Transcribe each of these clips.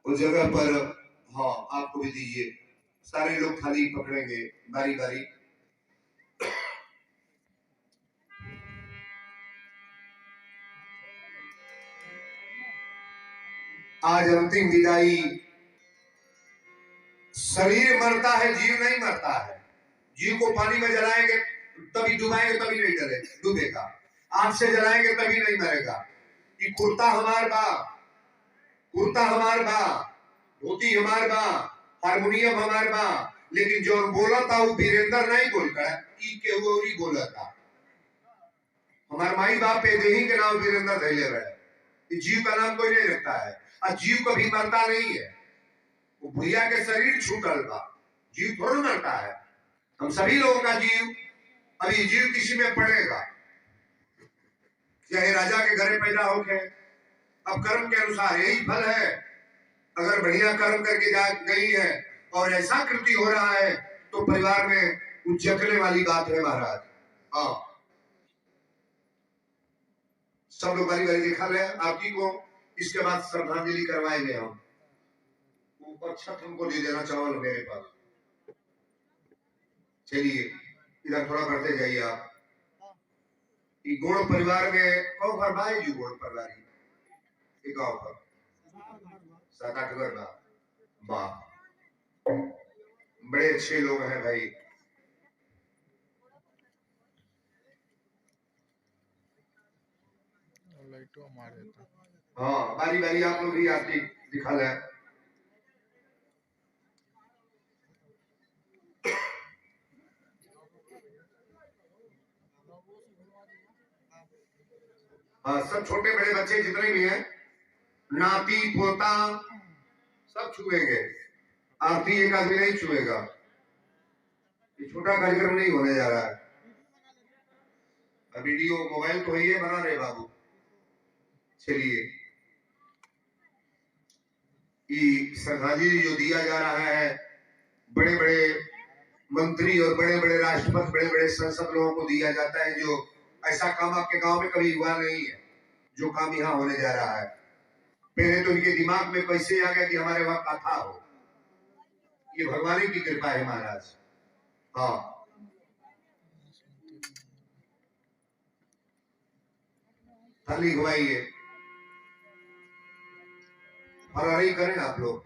उस जगह पर हाँ आपको भी दीजिए। सारे लोग थाली पकड़ेंगे बारी बारी। आज अंतिम विदाई। शरीर मरता है, जीव नहीं मरता है। जीव को पानी में जलाएंगे तभी डुबाएंगे, तभी नहीं डरे डूबेगा। आग से जलाएंगे तभी नहीं मरेगा। कि कुर्ता हमार बा, कुर्ता हमार बा, धोती हमार बा, हारमोनियम हमार बा, लेकिन जो बोला था वो वीरेंद्र नहीं बोलता है, के वो ही बोला था। हमारे माई बाप पे देही के नाम वीरेंद्र धैले रहे। जीव का नाम कोई नहीं रखता है और जीव कभी मरता नहीं है। वो भैया के शरीर छूटल बा, जीव थोड़ा मरता है। हम सभी लोगों का जीव अभी जीव किसी में पड़ेगा, चाहे राजा के घरे पैदा होके। अब कर्म के अनुसार यही फल है। अगर बढ़िया कर्म करके जा गई है और ऐसा कृति हो रहा है तो परिवार में उज्जकने वाली बात है महाराज। हाँ सब लोग बारी बारी दिखा ले आपकी को। इसके बाद श्रद्धांजलि करवाएंगे हम। ऊपर छत हमको दे देना चावल मेरे पास। चलिए इधर थोड़ा बढ़ते जाइए आप। गुण परिवार में कौन घर भाई जी गुण परिवार गाँव पर 7-8 घर बा। बड़े अच्छे लोग हैं भाई। हाँ बारी बारी आप लोग भी आरती दिखा ले। हाँ सब छोटे बड़े बच्चे जितने भी हैं, नाती पोता सब छुएंगे। आरती एक आदमी नहीं छुएगा। ये छोटा कार्यक्रम नहीं होने जा रहा है। वीडियो मोबाइल तो ही बना रहे बाबू। चलिए श्रद्धांजलि जो दिया जा रहा है, बड़े बड़े मंत्री और बड़े बड़े राष्ट्रपति, बड़े बड़े संसद लोगों को दिया जाता है। जो ऐसा काम आपके गांव में कभी हुआ नहीं है जो काम यहाँ होने जा रहा है। पहले तो इनके दिमाग में कैसे आ गया कि हमारे वहां कथा हो। ये भगवान की कृपा है महाराज। हाँ थाली घुमाइए, फरारी करें आप लोग।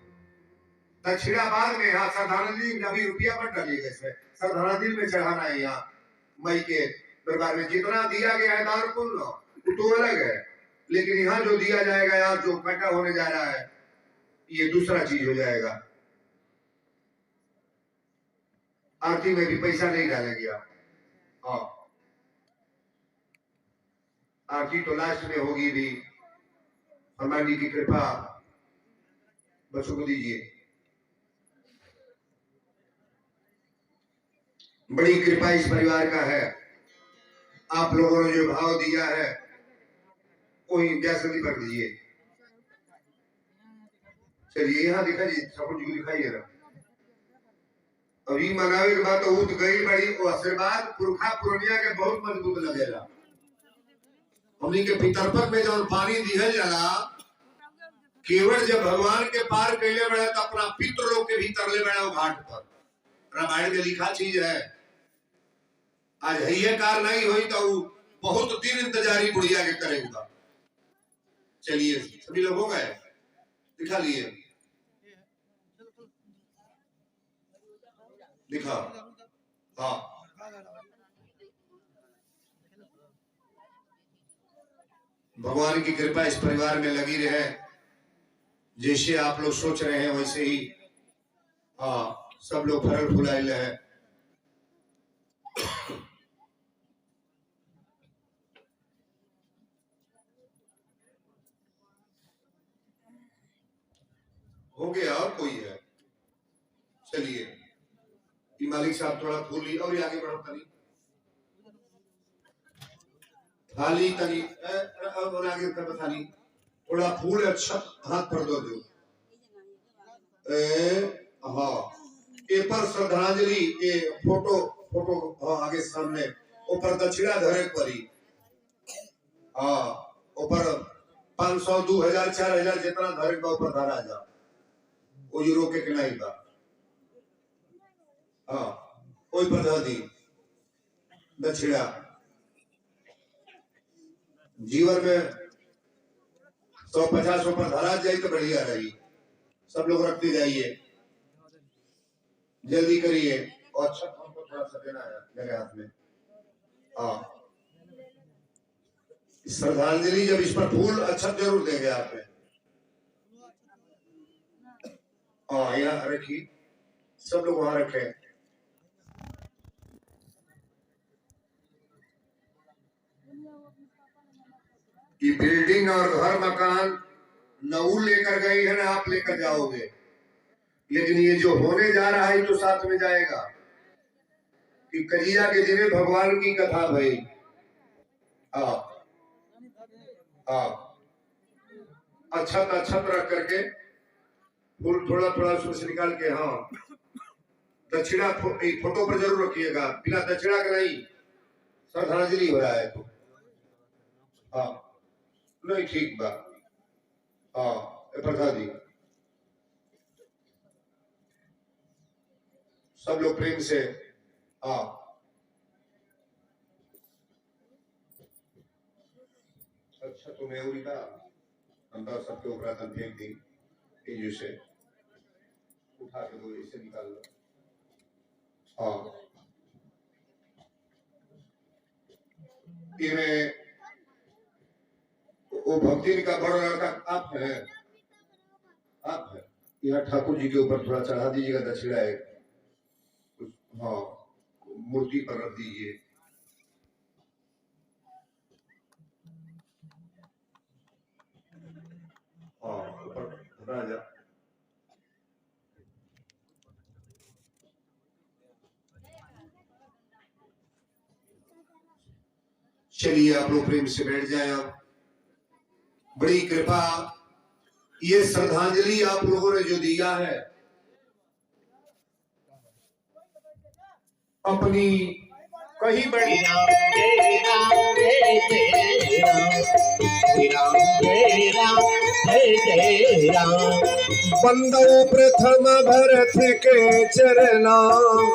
दक्षिणा बाद में यहाँ श्रद्धांजलि अभी रुपया मत डालिएगा, इसमें श्रद्धांजलि में चढ़ाना है। यहाँ मई के दरबार में जितना दिया गया है दान पुण्य तो अलग है, लेकिन यहाँ जो दिया जाएगा यार, जो इकट्ठा होने जा रहा है, ये दूसरा चीज हो जाएगा। आरती में भी पैसा नहीं डालेंगे आप। हाँ आरती तो लास्ट में होगी भी। हनुमान जी की कृपा बच्चों को दीजिए। बड़ी कृपा इस परिवार का है। आप लोगों ने जो भाव दिया है कोई जैसे कर दीजिए। चलिए यहाँ दिखा जी, ठाकुर जी को दिखाइए ना। अभी मनावे के बाद तो उठ गई बड़ी आशीर्वाद पुरखा पुरनिया के बहुत मजबूत लगेगा। हमनी के पितरपक में जब पानी दिहल जाला, केवल जब भगवान के पार कैले बड़ा तो अपना पितृ लोग के भीतर ले बड़ा घाट पर। रामायण में लिखा चीज है। आज है कार नहीं हुई तो बहुत दिन इंतजारी बुढ़िया के करेगा। चलिए सभी लोग हो गए, दिखा लिए, दिखा। हाँ भगवान की कृपा इस परिवार में लगी रहे। जैसे आप लोग सोच रहे हैं वैसे ही हाँ सब लोग फरल फुलाइले हैं। हो गया और कोई है? चलिए मालिक साहब थोड़ा फूल ली और आगे बढ़ो तनी थाली तनी और आगे कर थाली थोड़ा फूल अच्छा हाथ पर दो दो। हाँ ए पर श्रद्धांजलि के फोटो फोटो आगे सामने ऊपर दक्षिणा धरे परी। हाँ ऊपर 500 2000 4000 जितना धरे ऊपर धरा जा। वो जो रोके के नहीं बा। हाँ कोई पर दी दक्षिणा जीवन में 150 पर धरा जाए तो बढ़िया रही। सब लोग रखते जाइए, जल्दी करिए। और अच्छा हमको थोड़ा सा देना है मेरे हाथ में। हाँ श्रद्धांजलि जब इस पर फूल अच्छा जरूर देंगे आप। हाँ यहाँ रखिए, सब लोग वहां रखें। कि बिल्डिंग और घर मकान नऊ लेकर गई है ना, आप लेकर जाओगे, लेकिन ये जो होने जा रहा है तो साथ में जाएगा। कि कजिया के जिन्हें भगवान की कथा भाई। अक्षत रख करके फूल थोड़ा थोड़ा उसमें निकाल के। हाँ दक्षिणा फोटो पर जरूर रखिएगा, बिना दक्षिणा का नहीं। श्रद्धांजलि हो रहा है तो हाँ नहीं ठीक बा। हाँ प्रसाद जी सब लोग प्रेम से। हाँ अच्छा तो मैं उड़ी का अंदर सबके ऊपर फेंक दी तेजू से उठा के दो, इसे निकाल लो। हाँ ये वो भक्ति का बड़ा लड़का आप है, आप है। यहाँ ठाकुर जी के ऊपर थोड़ा चढ़ा दीजिएगा दक्षिणा है। हाँ मूर्ति पर रख दीजिए। हाँ ऊपर राजा चलिए आप लोग प्रेम से बैठ जाए। आप बड़ी कृपा, ये श्रद्धांजलि आप लोगों ने जो दिया है अपनी कहीं बड़ी बंदौ प्रथम भरत के चरना,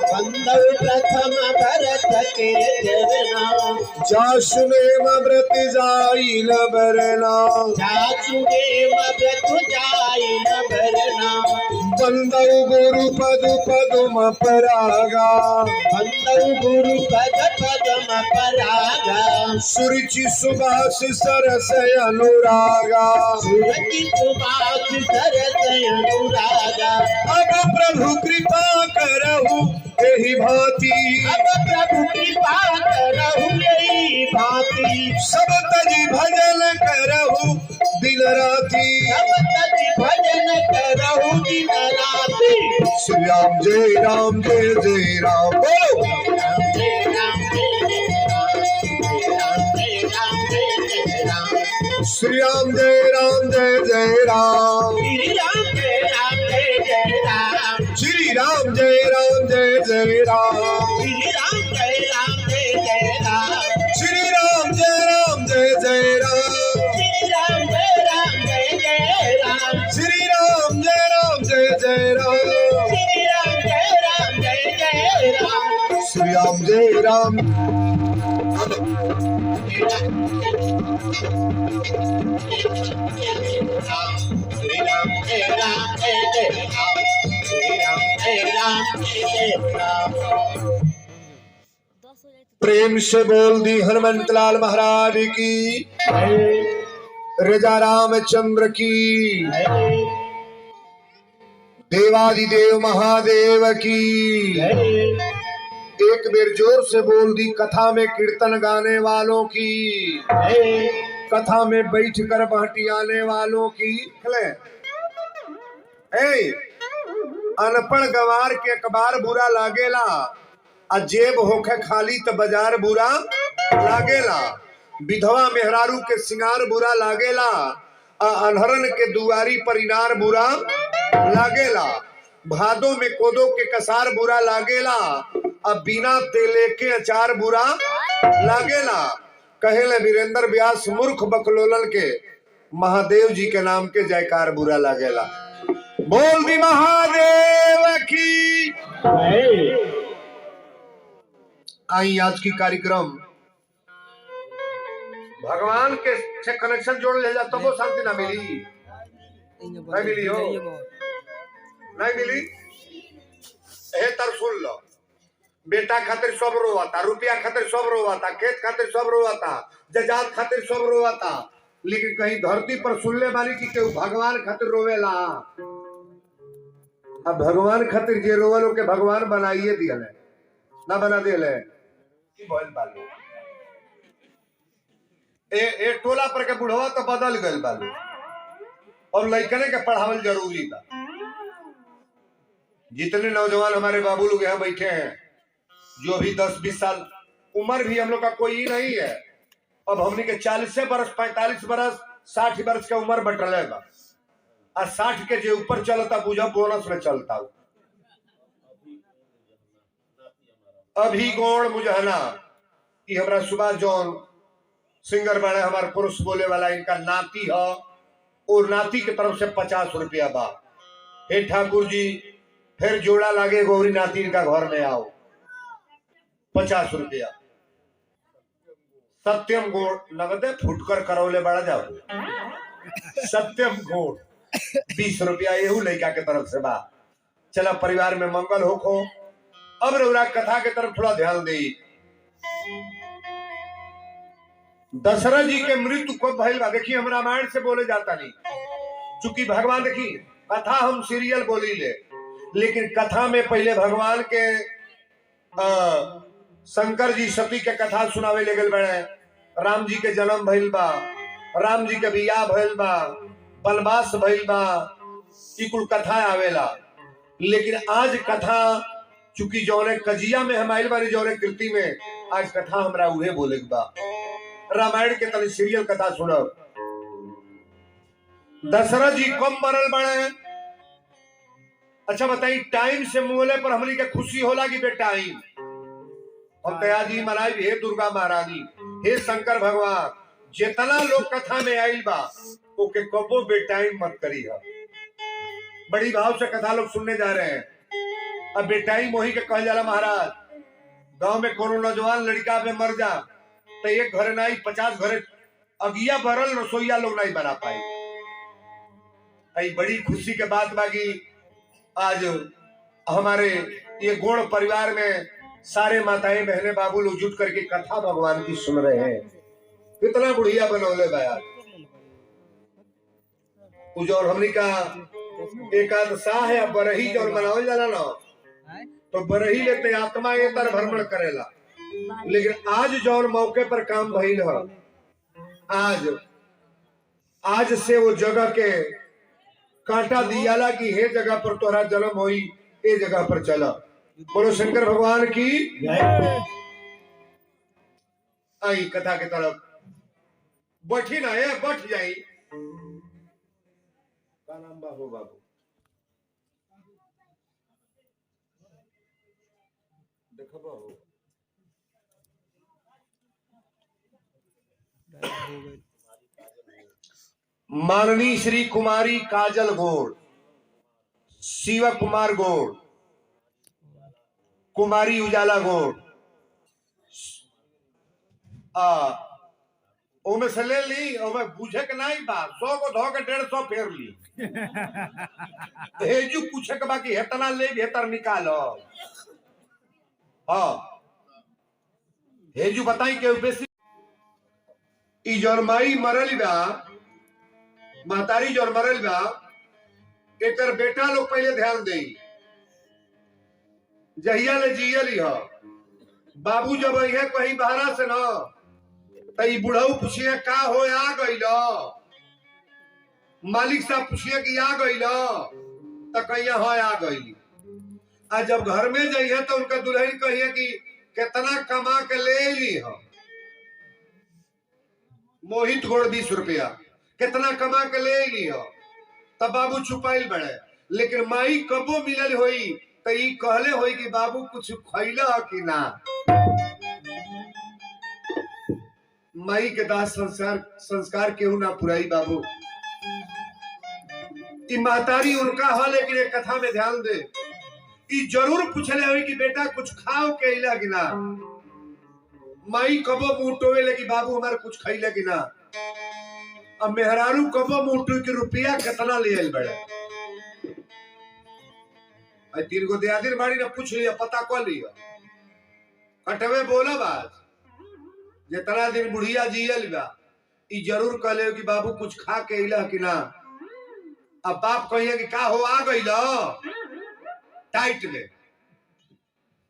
बंदौ प्रथम भरत के चरना, जासुनेम व्रत जाई न बरना, जासुनेम व्रत जाई न बरना, बंदौ गुरु पद पदम परागा, बंदौ गुरु पद पदम परागा, सुरुचि सुबास सरस अनुरागा, सुरुचि सुबास सरस अनुरागा। अब प्रभु कृपा करहु यही भांति, अब प्रभु कृपा करहु यही भांति, सब तज भजन करहु दिन राति, सब तज भजन करहु दिन राति। श्री राम जय राम जय जय राम बोलो। राम जय राम जय राम, जय राम जय राम, श्री राम जय राम जय जय राम, श्री राम जय राम जय जय राम, श्री राम जय राम जय जय राम, श्री राम जय राम जय जय राम, श्री राम जय राम जय जय राम, श्री राम जय राम जय जय राम, श्री राम जय राम जय जय राम, श्री राम जय राम जय जय राम, श्री राम जय राम। श्री राम जय राम जय जय राम, श्री राम जय राम जय जय राम। प्रेम से बोल दी हनुमंत लाल महाराज की, राजा रामचंद्र की, देवादिदेव महादेव की। एक बेर जोर से बोल दी कथा में कीर्तन गाने वालों की, कथा में बैठ कर बहटियाने वालों की। अनपढ़ गवार के अखबार बुरा लागेला, जेब होखे खाली तो बाजार बुरा लागेला, विधवा मेहरारू के सिंगार बुरा लागेला, अनहरन के दुआरी पर इनार बुरा लागेला, भादों में कोदो के कसार बुरा लागेला, अब बिना तेले के अचार बुरा लागेला। कहेले वीरेंद्र व्यास मूर्ख बकलोलन के महादेव जी के नाम के जयकार बुरा लागेला। बोल दी महादेव की। आई आज की कार्यक्रम भगवान के से कनेक्शन जोड़ ले जा तब वो शांति ना मिली। नहीं मिली हो, नहीं मिली। हे तर सुन लो, बेटा खातिर सब रोवाता, रुपया खातिर सब रोवाता, खेत खातिर सब रोवाता, जजात खातिर सब रोवाता, लेकिन कहीं धरती पर सुनले बानी कि केहू भगवान खातिर रोवेला। अब भगवान खातिर जे रोवल के भगवान बनाइए दियल है, ना बना दियल है कि बोल बालू ए टोला पर के बुढ़वा तो बदल गए बालू, और लड़कने के पढ़ावल जरूरी था। जितने नौजवान हमारे बाबू लोग यहाँ बैठे हैं, जो भी 10-20 साल उम्र भी हम लोग का कोई नहीं है, अब हमने के 40 बरस 45 बरस 60 बरस का उम्र बटले बा, और 60 के जो ऊपर चलता बुझा बोनस में चलता। अभी गौड़ मुझहना कि हमारा सुभाष जौन सिंगर बने हमारे पुरुष बोले वाला इनका नाती है, और नाती की तरफ से 50 रुपया बा। हे ठाकुर जी फिर जोड़ा लागे गौरी नाती इनका घर में आओ, 50 रुपया। सत्यम गोड़ नगदे फुटकर करौले बड़ा जाओ, सत्यम गोड़ 20 रुपया यहू लड़का के तरफ से बा। चला परिवार में मंगल हो। अब रउरा कथा के तरफ थोड़ा ध्यान दे। दशरथ जी के मृत्यु कब भइल बा, देखिए हम रामायण से बोले जाता नहीं, चूंकि भगवान देखी कथा हम सीरियल बोली ले, लेकिन कथा में पहले भगवान के शंकर जी सती के कथा सुनावे ले गए बड़े। राम जी के जन्म भइल बा, राम जी के बियाह भइल बा, वनवास भइल बा, ई कुल कथा आवेला। लेकिन आज कथा चूंकि जौने कजिया में हम आइल बानी, जौने कृति में आज कथा हमरा उहे बोले बा। रामायण के तनी सीरियल कथा सुनब। दशरथ जी कब मरल बड़े? अच्छा बताई, टाइम से मुहले पर हमनी के खुशी होला कि बेटाइम? हम तया जी मनाई, हे दुर्गा महारानी, हे शंकर भगवान, जितना लोग कथा में आइल बा ओके कबो बेटाइम मत करी है। बड़ी भाव से कथा लोग सुनने जा रहे हैं। अब बेटाइम वही के कहल जाला महाराज। गांव में कोनो नौजवान लड़का में मर जा तो एक घरे नहीं 50 घरे अगिया भरल रसोईया लोग नहीं बना पाई। आई बड़ी खुशी के बात बागी आज हमारे ये गोड़ परिवार में सारे माताएं बहनें बाबू लोग जुट करके कथा भगवान की सुन रहे हैं। कितना बुढ़िया बनौले बया। जो हमनी का एकादशाह है बरही जो मनावल जाला ना, तो बरही लेते आत्मा ये तर भ्रमण करेला। लेकिन आज जौन मौके पर काम भइल है, आज से वो जगह के कांटा दियाला कि हे जगह पर तोरा जन्म होई, ए जगह पर चला। बोलो शंकर भगवान की। आई कथा के तरफ बैठी ना है, बैठ जाई। का नाम बाबू? बाबू देखो बाबू माननी श्री कुमारी काजल गोड़, शिव कुमार गोड़, कुमारी उजाला गोड़, ओमे से ले ली। ओमे पूछे के नहीं बा, 100 को धो के 150 फेर ली। हेजू पूछे के बाकी हेतना ले हेतर निकालो। हाँ हेजू बताई के बेसी ई जौन माई मरल बा, महतारी जौन मरल बा, एकर बेटा लोग पहले ध्यान दे। जहिया ले जियली ह बाबू जब अइहे कहीं बहरा से न तो ई बुढ़ऊ पूछिए का हो आ गइल, मालिक साहब पूछिए कि आ गइल, तो कहिए हाँ आ गइली। आ जब घर में जाइए तो उनका दुल्हन कहिए कि कितना कमा के ले ली हो। मोहित गोड़ 20 रुपया कितना कमा के ले ली हो, तब बाबू छुपाइल बड़े। लेकिन माई कबो मिलल होई तो ई कहले होई कि बाबू कुछ खैला कि ना। माई के दास संस्कार केहू ना पुराई बाबू। कि महतारी उनका हो, लेकिन एक कथा में ध्यान दे कि जरूर पूछले हुई कि बेटा कुछ खाओ के इला कि ना। माई कबो मुंह टोवे कि बाबू हमारे कुछ खैले कि ना। अब मेहरारू कबो मुंह टो कि रुपया कितना ले आइल बड़े। 3 गो दियादिन बाड़ी ने पूछ लिया, पता कर लिया, कटवे बोला बात जितना दिन बुढ़िया जियल बा ई जरूर कहले कि बाबू कुछ खा के इला कि ना। अब बाप कहिए कि का हो आ गई टाइट में।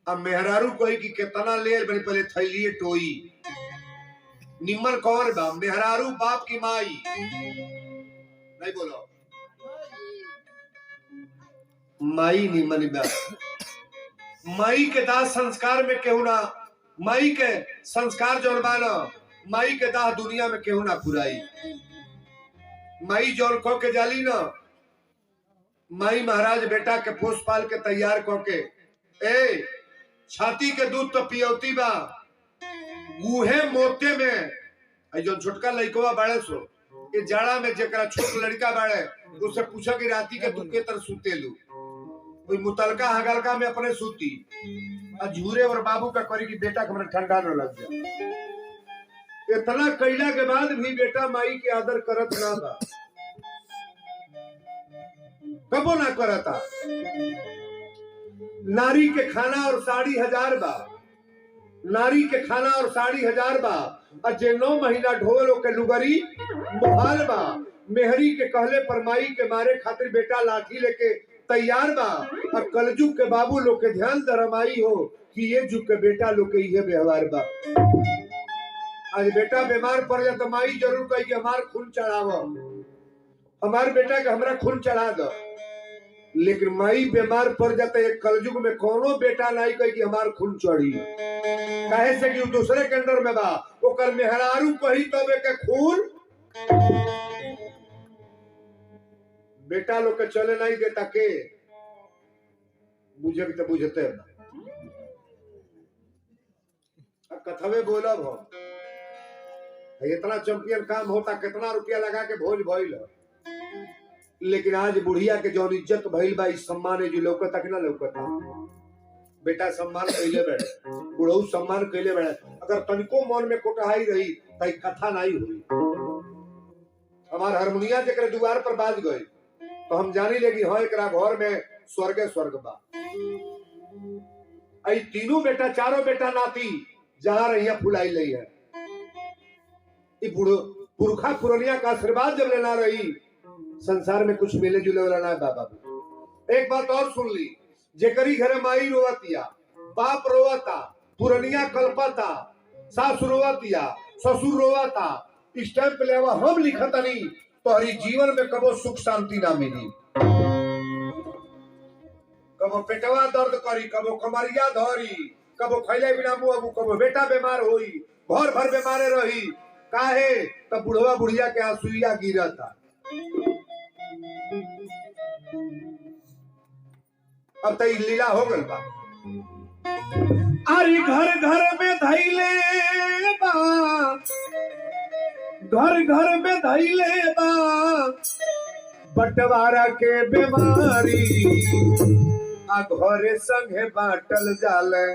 अब मेहरारू कही कि कितना ले बड़ी, पहले थैलिए टोई निम्मन कौन बा, मेहरारू बाप की माई। नहीं बोलो माई निम्मन बा। माई के दाह संस्कार में केहू ना, माई के संस्कार जौन बाना माई के दाह दुनिया में केहू ना पुराई। माई जौन कह के जाली ना, माई महाराज बेटा के पोस पाल के तैयार कह के ए छाती के दूध तो पियौती बा, गुहे मोते में जो छोटका लड़कवा बाड़े सो ये जाड़ा में जरा छोट लड़का बाड़े उससे पूछा कि राती के तू के तर सुतेलू, कोई मुतलका हगलका में अपने सूती झूरे और बाबू का करी कि बेटा के ठंडा न लग जाए। इतना कैला के बाद भी बेटा माई के आदर करत ना बा, कबो ना करता। नारी के खाना और साड़ी 1000 बा, नारी के खाना और साड़ी 1000 बा, और जे 9 महीना ढोलो के लुगरी मोहाल बा। मेहरी के कहले पर माई के मारे खातिर बेटा लाठी लेके तैयार बा, और कलजुग के बाबू लोग के ध्यान दरमाई हो कि ये जुग के बेटा लोग के ये व्यवहार बा। आज बेटा बीमार पड़ जाए तो माई जरूर कही कि हमार खून चढ़ाव, हमार बेटा के हमरा खून चढ़ा दो। लेकिन माई बीमार पड़ जाता है कलयुग में कोनो बेटा नहीं कही कि हमार खून चढ़ी, कहे से कि दूसरे के अंडर में बा ओकर मेहरारू कही तबे के खून बेटा लोग के चले नहीं देता के बुझे भी तो बुझते कथवे बोलब हम इतना चैंपियन काम होता कितना रुपया लगा के भोज भइल, लेकिन आज बुढ़िया के जौन इज्जत भइल बा इस सम्मान जो लौकता कि ना लौकता। बेटा सम्मान कैले बैठे, बुढ़ऊ सम्मान कैले बैठे, अगर तनिको मन में कोटहाई रही तो कथा नहीं हुई। हमार हारमोनिया जरा द्वार पर बाज गई तो हम जानी लेगी हाँ एक घर में स्वर्गे स्वर्ग बा। आई तीनों बेटा चारों बेटा नाती जहाँ रही फुलाई ली है, पुरखा पुरनिया का आशीर्वाद जब लेना रही संसार में कुछ मिले जुले वाला ना बाबा। एक बात और सुन ली, जेकरी घरे माई रोवतिया, बाप रोवता, पुरनिया कल्पता, सास रोवतिया, ससुर रोवता, स्टैंप लेवा हम लिखता नहीं तो हरी जीवन में कबो सुख शांति ना मिली। कबो पेटवा दर्द करी, कबो कमरिया धरी, कबो खैले बिना मुआबू, कबो बेटा बीमार होई, घर भर बीमारे रही। काहे तब बुढ़वा बुढ़िया के आंसुइया गिरता। अब तो लीला हो गल बा। अरे घर घर में धैले बा, घर घर में धैले बा बंटवारा के बीमारी, आ घरे संगे बाटल जाले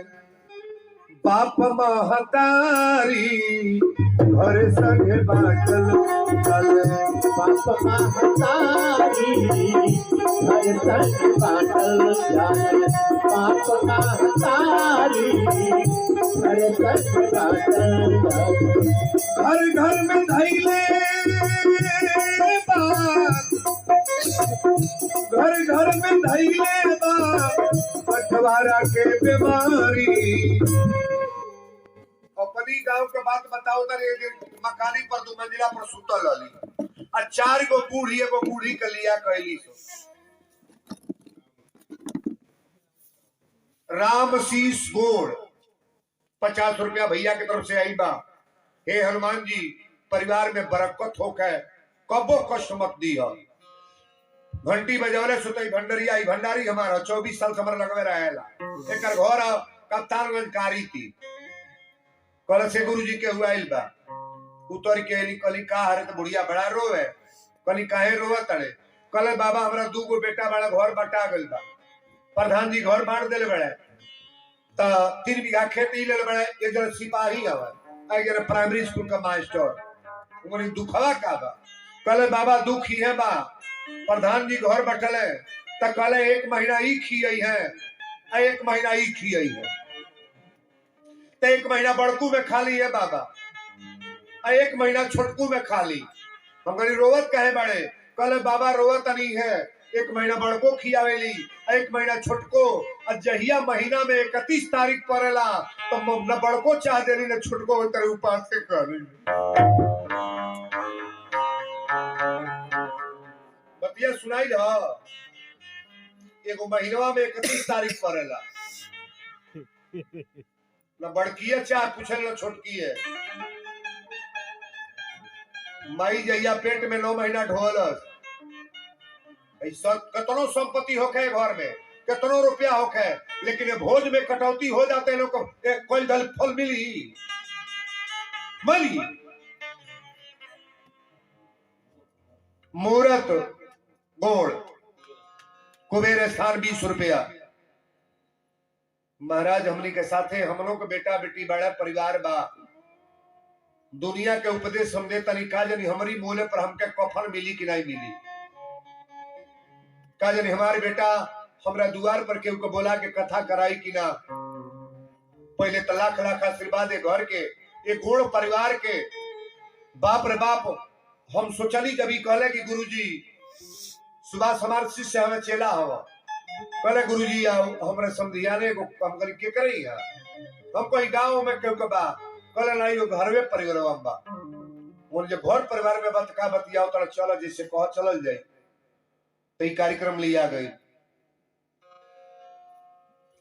बाप महतारी, घरे संगे बाटल जाले बाप महतारी, घरे संगे बाटल जाले बाप महतारी, घरे संगे बाटल जाले। घर घर में धैले बात, घर घर में धैले बात बंटवारा के बीमारी। अपनी गांव के बात बताओ तो एक दिन मकानी पर 2 मंजिला पर सुतल रही और 4 गो बूढ़ी एगो बूढ़ी के लिया कहली सो रामशीष गोड़ 50 रुपया भैया की तरफ से आई बा। हे हनुमान जी परिवार में बरकत होके कबो कष्ट मत दिया। घंटी बजावले सुतई भंडरिया ई भंडारी हमारा 24 साल से हमारा लगवे रहेला। एकर घर कप्तानगंज कारी थी कल से गुरु जी के हुआ बा उतर के कली का हरे तो बुढ़िया बड़ा रोवे कली काहे रोवा तड़े कल बाबा हमारा 2 गो बेटा बड़ा घर बटा गल बा, प्रधान जी घर बांट दिल बड़े, तो 3 बीघा खेत ही ले बड़े, एक जन सिपाही हवा, एक जन प्राइमरी स्कूल का मास्टर, उन्हें दुखवा का बा। कल बाबा दुख ही है बा, प्रधान जी घर बटले, तो कल 1 महीना ही खियई है, 1 महीना ही खियई है, तो 1 महीना बड़कू में खा ली है बाबा, 1 महीना छोटकू में खा ली। हम कहीं रोवत कहे बड़े, कल बाबा रोवत नहीं है, 1 महीना बड़को खियावेली, 1 महीना छोटको, और जहिया महीना में 31 तारीख पड़ेला तो न बड़को चाह देली न छोटको तेरे उपास से करी। बतिया सुनाई ला, एगो महीनवा में 31 तारीख पड़ेला, न बड़की है चाह पूछल न छोटकी है। माई जहिया पेट में 9 महीना ढोलस, ऐसा कतनो संपत्ति होके घर में, कतनो रुपया होके, लेकिन भोज में कटौती हो जाते हैं लोग, कोई दल फल मिली मली। मुहूर्त गोड़ कुबेर स्थान 20 रुपया। महाराज हमनी के साथे हम लोग के बेटा बेटी बड़ा परिवार बा, दुनिया के उपदेश हम दे तरीका जनी हमारी मोले पर हमके कफन मिली कि नहीं मिली, का जनी हमारे बेटा हमरा द्वार पर केहू को बोला के कथा कराई कि ना। पहले तो लाख लाख आशीर्वाद है घर के, एक गोड़ परिवार के, बाप रे बाप। हम सोचली जब ही कहले कि गुरुजी सुबह हमारे शिष्य हमें चेला हवा, कहले गुरुजी आओ हमारे समझियाने को हम करी के करी है, हम कोई गांव में केहू के बा, कहले नहीं वो घरवे परिवार बा, वो जो घर परिवार में बात का बतियाओ तो चलो जैसे कह चलल जाए, तो ये कार्यक्रम लिया गई।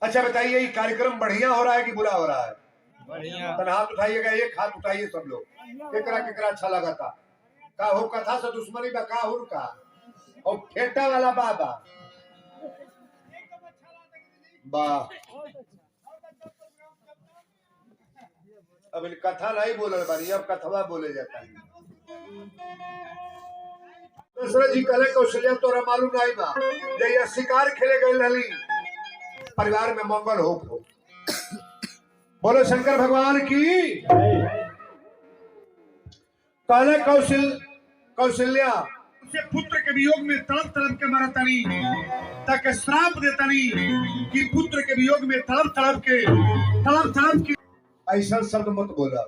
अच्छा बताइए ये कार्यक्रम बढ़िया हो रहा है कि बुरा हो रहा है? बढ़िया। तो हाथ उठाइएगा, एक हाथ उठाइए सब लोग, केकरा केकरा अच्छा लगा था, का हो कथा से दुश्मनी बा का हुर का, और फेटा वाला बाबा वाह। अब इन कथा नहीं बोल बानी, अब कथवा बोले जाता है। दशरथ जी कहले कौशल्या तोरा मालूम नहीं बा, जब शिकार खेले गए रही परिवार में मंगल हो। बोलो शंकर भगवान की। कहले कौशल्या उसे पुत्र के वियोग में तड़प तड़प के मरतनी, ताकि श्राप देतनी कि पुत्र के वियोग में तड़प तड़प के ऐसा शब्द मत बोला।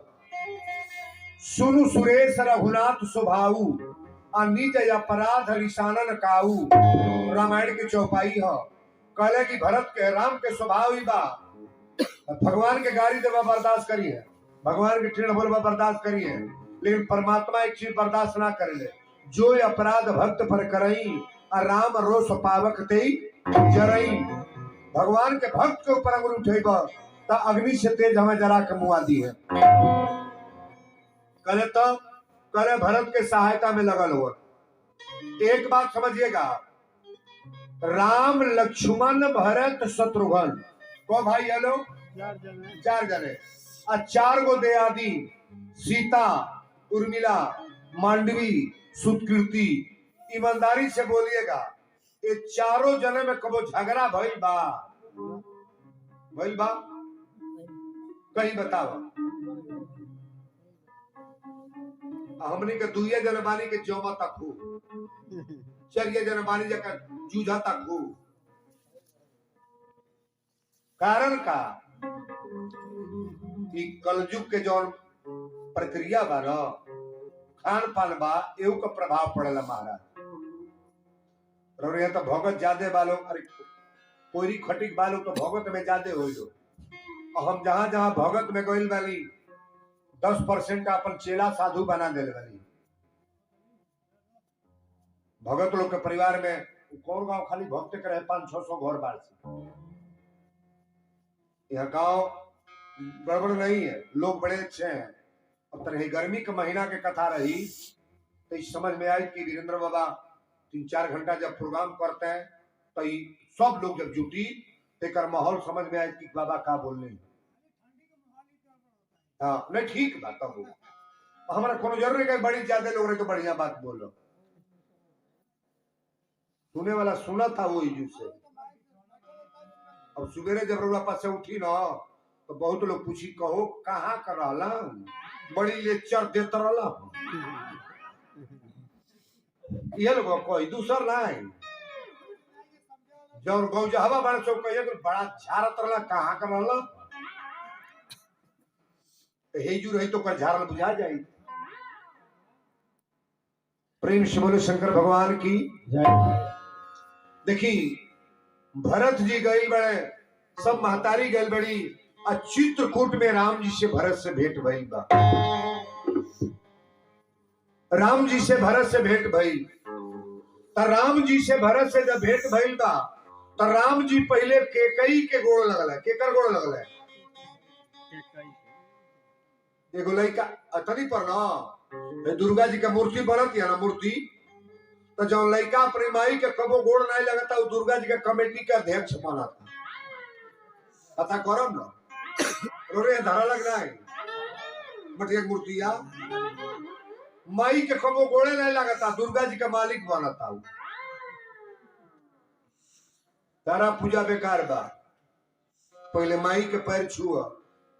सुनु सुरेश रघुनाथ स्वभाऊ, निज अपराध रिसानन काऊ। रामायण की चौपाई है। कहले कि भरत के राम के स्वभाव ही बा, भगवान के गाड़ी देवा बर्दाश्त करी है, भगवान के ट्रेन बोलवा बर्दाश्त करी है, लेकिन परमात्मा एक चीज बर्दाश्त ना करे, जो अपराध भक्त पर करई राम रोष पावक ते जरई। भगवान के भक्त के ऊपर अगर उठेगा तो अग्नि से तेज हमें जरा के मुआ दी है। करे तो करे भरत के सहायता में लगल हो। एक बात समझिएगा, राम लक्ष्मण भरत शत्रुघ्न को भाई है लोग 4 जने, और 4 गो दयादी सीता उर्मिला मांडवी सुतकीर्ति। ईमानदारी से बोलिएगा, ये 4 जने में कबो झगड़ा भइल बा कहीं बताओ। हमने के 2 जन बानी के जोमा तक हो, 4 जन बानी जकर जूझा तक हो। कारण का कि कलयुग के जो प्रक्रिया बा ना, खान पान बा, एहू का प्रभाव पड़ेला महाराज। तो भगत ज्यादा बालो, अरे कोई खटिक बालो तो भगत में ज्यादा हो लो। हम जहां जहां भगत में गइल बानी 10% अपन चेला साधु बना दिल बानी। भगत लोग के परिवार में कौन गांव खाली भक्त के रहे 500-600 घर बार से। यह गांव गड़बड़ नहीं है, लोग बड़े अच्छे हैं। अब तरह गर्मी के महीना के कथा रही तो इस समझ में आई कि वीरेंद्र बाबा 3-4 घंटा जब प्रोग्राम करते हैं तो सब लोग जब जुटी तो माहौल समझ में आए कि बाबा का बोलने। हाँ नहीं ठीक बात हो, हमारा कोनो जरूरी है बड़ी ज्यादा लोग रहे तो बढ़िया बात बोलो। सुने वाला सुना था वो इजू से। अब सुबेरे जब रउआ पास से उठी ना तो बहुत लोग पूछी कहो कहाँ कर रहा बड़ी लेक्चर देते रहला ये लोग कोई दूसर नहीं जब गौजहवा बड़ा चौक कहिए तो बड़ा झारत रहला कहाँ कर रहला हेजू रही तो कर झारल बुझा जाई। प्रेम से बोले शंकर भगवान की देखी भरत जी गई बड़े सब महतारी गई बड़ी और चित्रकूट में राम जी से भरत से भेंट भई बा। राम जी से भरत से भेंट भई तो राम जी से भरत से जब भेंट भई बा तो राम जी पहले केकई के गोड़ लगल है। केकर गोड़ लगल है? एगो लड़का अतरी पर ना दुर्गा जी का मूर्ति बनत है ना मूर्ति तो जो लड़का अपनी माई के कबो गोड़ नहीं लगता वो दुर्गा जी का कमेटी का अध्यक्ष बना था। पता करम ना रोरे धारा लग रहा है मटिया मूर्ति या माई के कबो गोड़े नहीं लगता दुर्गा जी का मालिक बना था। तारा पूजा बेकार बा पहले माई के पैर छुआ।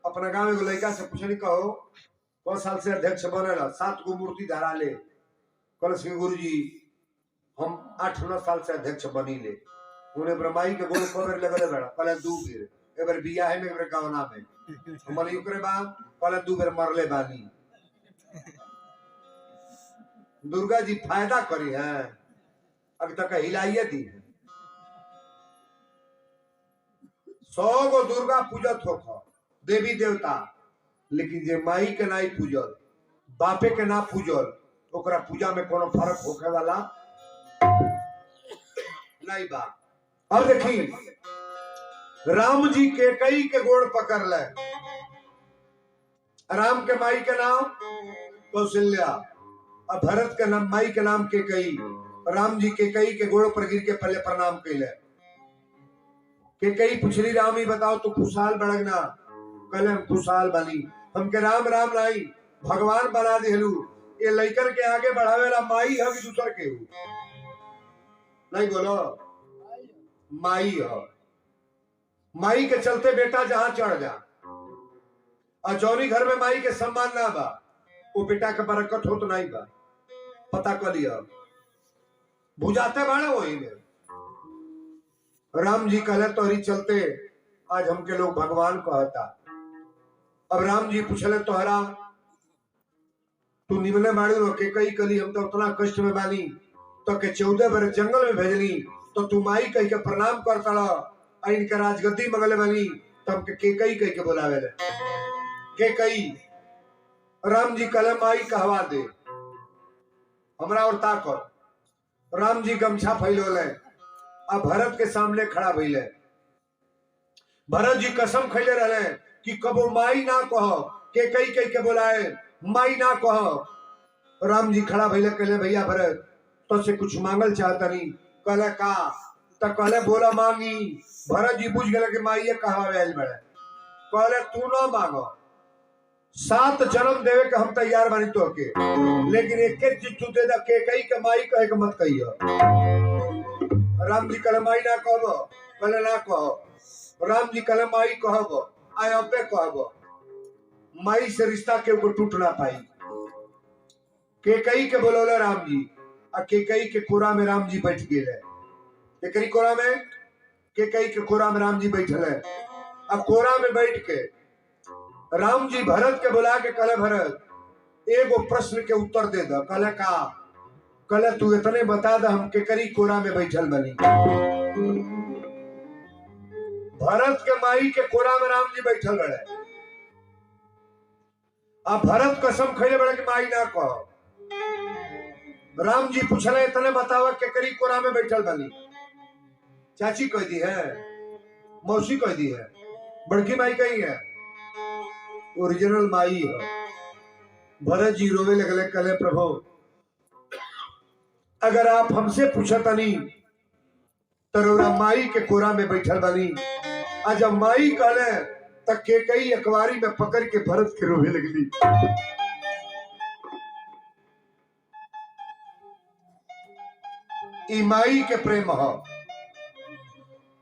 अपना गांव में लड़का से पूछनी कहो कौन साल से अध्यक्ष बनेला 7 गो मूर्ति धरा ले कलश के गुरु जी हम 8-9 साल से अध्यक्ष बनी ले उन्हें ब्रह्माई के गोड़ कबर लगले बड़ा पहले 2 बेर एबर बिया है में एबर गावना में हमन युकरे बा पहले 2 बेर मरले बानी। दुर्गा जी फायदा करी है अभी तक हिलाइए दी है 100 गो दुर्गा पूजत हो देवी देवता लेकिन जे माई के नाई पूजल बापे के ना पूजल ओकरा पूजा में कोनो फर्क होखे वाला नहीं बा। अब देखी राम जी के कई के गोड़ पकड़ ले राम के माई के नाम कौशल्या और भरत के नाम माई के नाम के कई राम जी के कई के गोड़ पर गिर के पहले प्रणाम कैले के कई पुछली राम ही बताओ तू खुशहाल बड़गना कहले हम खुशहाल बनी हमके राम राम लाई भगवान बना दिलू ये लइकन के आगे बढ़ावेला माई है कि दूसर के नहीं बोलो माई है। माई के चलते बेटा जहां चढ़ जा और जौनी घर में माई के सम्मान ना बा वो बेटा के बरकत हो तो नहीं बा पता कर लिया बुझाते बाड़े वही में। राम जी कहले तोहरी चलते आज हमके लोग भगवान कहता। अब राम जी पूछले तोहरा तू निमने मारू के कई कली हम तो उतना कष्ट में बानी तो के 14 बार जंगल में भेजली तो तू माई कह के प्रणाम करता इनके राजगद्दी मंगले बानी तो हम के कई कह के बोलावे के कई। राम जी कहले माई कहवा दे हमरा और ताकर। राम जी गमछा फैलोले अब भरत के सामने खड़ा भइले। भरत जी कसम खैले रहले कि कबो माई ना कह के कई कई के बोलाए माई ना कह। राम जी खड़ा भइले कहले भैया भरत तो से कुछ मांगल चाहता नहीं कहले का तो कहले बोला मांगी। भरत जी पूछ गए कि माई ये कहवा आइल बड़े कहले तू ना मांगो 7 जन्म देवे के हम तैयार बानी तो के लेकिन एक चीज तू दे दा के कई के माई कहे के मत कहियो। राम जी कहले माई ना कहबो कहले ना कहो। राम जी कहले माई कहबो आय अबे कहबो। माई से रिश्ता के ऊपर टूट ना पाई। के कई के बोलोले राम जी आ के कई के कोरा में राम जी बैठ गेले। के कई कोरा में के कई के कोरा में राम जी बैठले। अब कोरा में बैठ के राम जी भरत के बुला के कहले भरत एगो प्रश्न के उत्तर दे द। कहले का कहले तू इतने बता द हम के करी कोरा में बैठल बनी। भरत के माई के कोरा में राम जी बैठल बड़े। अब भरत कसम खैले बड़े कि माई ना कहो। राम जी पूछले इतने बतावा के करी कोरा में बैठल बनी। चाची कह दी है मौसी कह दी है बड़की माई कही है ओरिजिनल माई है। भरत जी रोवे लगले कहले प्रभु अगर आप हमसे पूछतनी तरोरा माई के कोरा में बैठल बनी आज माई कहले तक के कई अखबारी में पकड़ के भरत के रोवे लगली। इमाई के प्रेम हो।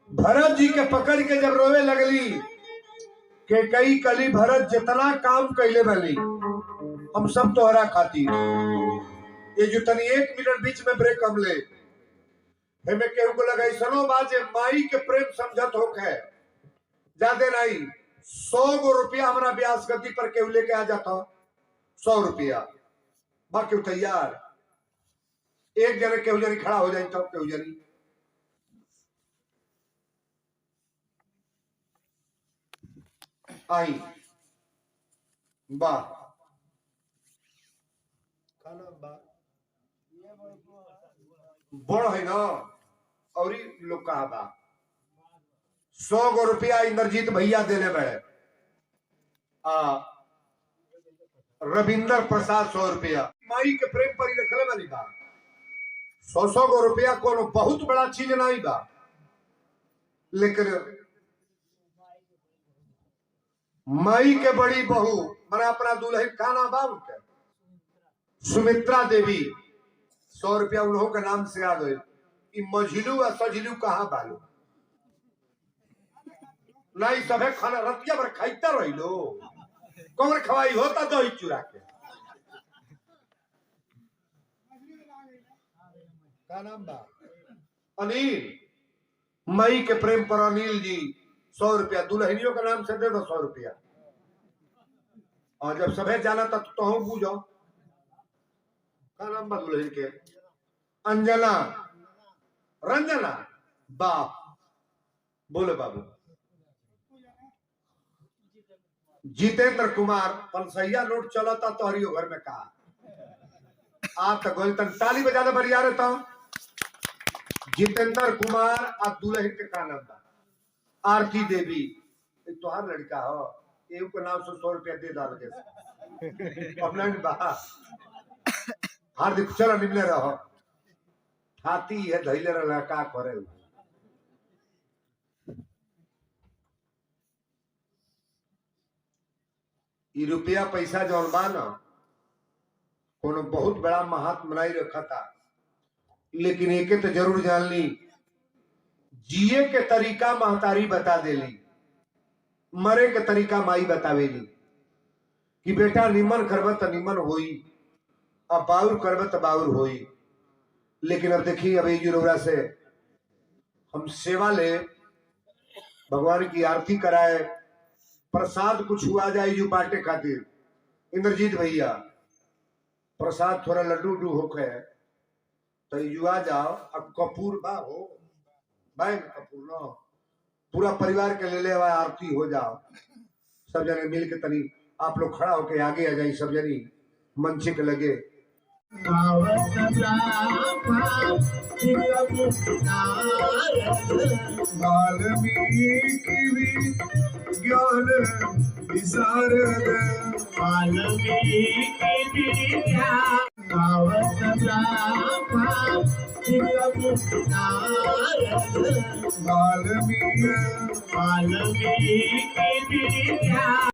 भरत जी के पकड़ के जब रोवे लगली के कई कली भरत जितना काम कैले बली हम सब तोहरा खाती, ये जो तनी 1 मिनट बीच में ब्रेक हम ले हमें केहू को लगा सनो बाजे माई के प्रेम समझत होके ज्यादा नहीं 100 गो रुपया हमारा ब्याज गद्दी पर केहू लेके आ जाता 100 रुपया बाकी तैयार एक जने केहू जनी खड़ा हो जाए तो केहू जनी आई वाह बड़ है ना और लोग कहा बा 100 गो रुपया इंद्रजीत भैया देने बड़े रविंदर प्रसाद 100 रुपया माई के प्रेम पर ही रखले वाली बा 100 गो रुपया कोनो बहुत बड़ा चीज नहीं बा, लेकिन माई के बड़ी बहू मैंने अपना दुल्हन का नाम बा उनके सुमित्रा देवी 100 रुपया उन्हों के नाम से आ गए कि मझिलू और सझिलू कहाँ बालो नहीं सभे खाना रतिया पर खाईता रही लो कौन खवाई होता दही चुरा के का नाम बा अनिल मई के प्रेम पर अनिल जी 100 रुपया दुल्हनियों के नाम से दे दो 100 रुपया और जब सभे जाना तब तो हम बूझो का नाम बा दुल्हन के अंजना रंजना बा बोले बाबू जितेंद्र कुमार पंसैया नोट चलता तोहरियो घर में का आप तक गोल तक ताली बजा दे बढ़िया रहता जितेंद्र कुमार आप दुल्हन के का नाम बा आरती देवी तोहार लड़का हो एवं के नाम से 100 रुपया दे डाल के अपना बहा हार्दिक चलो निमले रहो हाथी है धैले रहा का करे ई रुपया पैसा जौन बा ना कोनो बहुत बड़ा महात्मा नहीं रखा था, लेकिन एक तो जरूर जान ली जिए के तरीका महतारी बता देली मरे के तरीका माई बतावेली कि बेटा निमन करब तो निमन होई अब बाउर करब तो बाउर होई। लेकिन अब देखिए अब जुरोरा से हम सेवा ले भगवान की आरती कराए प्रसाद कुछ हुआ जाए जो बांटे खातिर इंद्रजीत भैया प्रसाद थोड़ा लड्डू उड्डू होके तो युवा जाओ अब कपूर बा हो भाई कपूर नो पूरा परिवार के ले आरती हो जाओ सब जने मिल के तनी आप लोग खड़ा होके आगे आ जाए सब जनी मंच के लगे ज्ञान विशारद वाल्मीकि